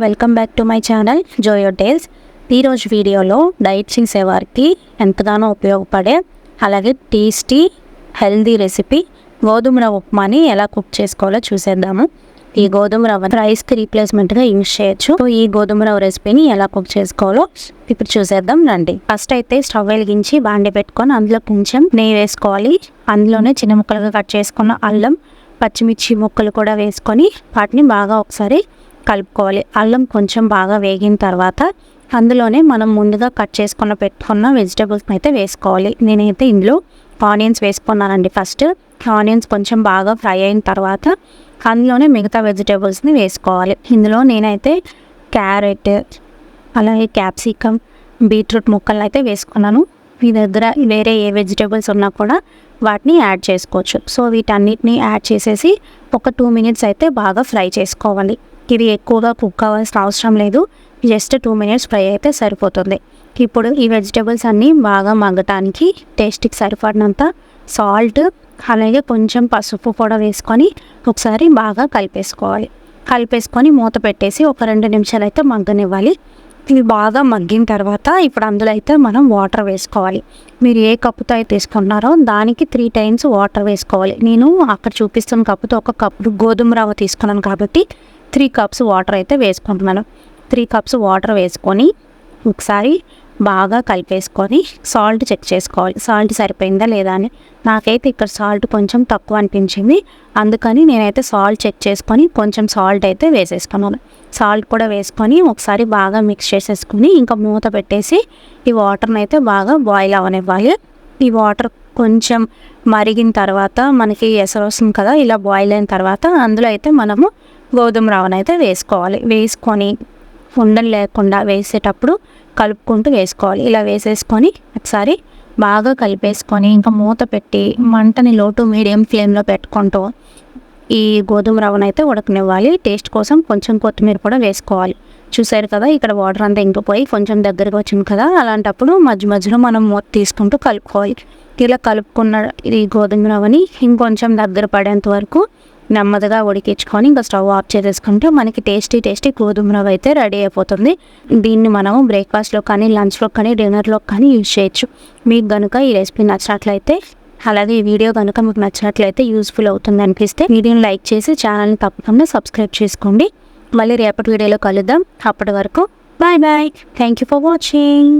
Welcome back to my channel Joyo Tales. ఈరోజు వీడియోలో diet చేసేవారికి ఎంతగానో ఉపయోగపడే అలాగే టేస్టీ హెల్దీ రెసిపీ గోధుమ రవ్వ ఉప్మాని ఎలా కుక్ చేసుకోవాలో చూసేద్దాము. ఈ గోధుమ రవ్వ రైస్కి రీప్లేస్మెంట్గా యూజ్ చేయొచ్చు. సో ఈ గోధుమ రవ్వ రెసిపీని ఎలా కుక్ చేసుకోవాలో ఇప్పుడు చూసేద్దాం రండి. ఫస్ట్ అయితే స్టవ్ వెలిగించి బాండి పెట్టుకొని అందులో కొంచెం నెయ్యి వేసుకోవాలి. అందులోనే చిన్న ముక్కలుగా కట్ చేసుకున్న అల్లం, పచ్చిమిర్చి ముక్కలు కూడా వేసుకొని వాటిని బాగా ఒకసారి కలుపుకోవాలి. అల్లం కొంచెం బాగా వేగిన తర్వాత అందులోనే మనం ముందుగా కట్ చేసుకున్న పెట్టుకున్న వెజిటేబుల్స్ని అయితే వేసుకోవాలి. నేనైతే ఇందులో ఆనియన్స్ వేసుకున్నానండి. ఫస్ట్ ఆనియన్స్ కొంచెం బాగా ఫ్రై అయిన తర్వాత అందులోనే మిగతా వెజిటేబుల్స్ని వేసుకోవాలి. ఇందులో నేనైతే క్యారెట్, అలాగే క్యాప్సికమ్, బీట్రూట్ ముక్కలు అయితే వేసుకున్నాను. మీ దగ్గర వేరే ఏ వెజిటేబుల్స్ ఉన్నా కూడా వాటిని యాడ్ చేసుకోవచ్చు. సో వీటన్నిటిని యాడ్ చేసేసి ఒక 2 minutes అయితే బాగా ఫ్రై చేసుకోవాలి. ఇది ఎక్కువగా కుక్ అవ్వాల్సిన అవసరం లేదు, జస్ట్ 2 minutes ఫ్రై అయితే సరిపోతుంది. ఇప్పుడు ఈ వెజిటేబుల్స్ అన్నీ బాగా మగ్గటానికి టేస్ట్కి సరిపడినంత సాల్ట్ అలాగే కొంచెం పసుపు కూడా వేసుకొని ఒకసారి బాగా కలిపేసుకొని మూత పెట్టేసి ఒక 2 నిమిషాలు అయితే మగ్గనివ్వాలి. ఇవి బాగా మగ్గిన తర్వాత ఇప్పుడు అందులో అయితే మనం వాటర్ వేసుకోవాలి. మీరు ఏ కప్పుతో అయితే తీసుకున్నారో దానికి 3 times వాటర్ వేసుకోవాలి. నేను అక్కడ చూపిస్తున్న కప్పుతో ఒక కప్పు గోధుమ రవ్వ తీసుకున్నాను కాబట్టి 3 cups వాటర్ అయితే వేసుకుంటున్నాను. 3 cups వాటర్ వేసుకొని ఒకసారి బాగా కలిపేసుకొని సాల్ట్ చెక్ చేసుకోవాలి. సాల్ట్ సరిపోయిందా లేదా అని. నాకైతే ఇక్కడ సాల్ట్ కొంచెం తక్కువ అనిపించింది, అందుకని నేనైతే సాల్ట్ చెక్ చేసుకొని కొంచెం సాల్ట్ అయితే వేసేసుకున్నాను. సాల్ట్ కూడా వేసుకొని ఒకసారి బాగా మిక్స్ చేసేసుకుని ఇంకా మూత పెట్టేసి ఈ వాటర్ని అయితే బాగా బాయిల్ అవనివ్వాలి. ఈ వాటర్ కొంచెం మరిగిన తర్వాత మనకి ఎసరు వస్తుంది కదా, ఇలా బాయిల్ అయిన తర్వాత అందులో అయితే మనము గోధుమ రవ్వను అయితే వేసుకోవాలి. వేసుకొని ఉండలు లేకుండా వేసేటప్పుడు కలుపుకుంటూ వేసుకోవాలి. ఇలా వేసేసుకొని ఒకసారి బాగా కలిపేసుకొని ఇంకా మూత పెట్టి మంటని లో టు మీడియం ఫ్లేమ్లో పెట్టుకుంటూ ఈ గోధుమ రవ్వను అయితే ఉడకనివ్వాలి. టేస్ట్ కోసం కొంచెం కొత్తిమీర కూడా వేసుకోవాలి. చూసారు కదా, ఇక్కడ వాటర్ అంతా ఇంకిపోయి కొంచెం దగ్గరకు వచ్చింది కదా, అలాంటప్పుడు మధ్య మధ్యలో మనం మూత తీసుకుంటూ కలుపుకోవాలి. ఇలా కలుపుకున్న ఈ గోధుమ రవ్వని ఇంకొంచెం దగ్గర పడేంత వరకు నెమ్మదిగా ఉడికించుకొని ఇంకా స్టవ్ ఆఫ్ చేసేసుకుంటే మనకి టేస్టీ గోధుమ రవ్వ అయితే రెడీ అయిపోతుంది. దీన్ని మనము బ్రేక్ఫాస్ట్లో కానీ, లంచ్లో కానీ, డిన్నర్లో కానీ యూజ్ చేయొచ్చు. మీకు కనుక ఈ రెసిపీ నచ్చినట్లయితే అలాగే ఈ వీడియో కనుక మీకు నచ్చినట్లయితే యూస్ఫుల్ అవుతుంది అనిపిస్తే వీడియోని లైక్ చేసి ఛానల్ని తప్పకుండా సబ్స్క్రైబ్ చేసుకోండి. మళ్ళీ రేపటి వీడియోలో కలుద్దాం. అప్పటి వరకు bye. Thank you for watching.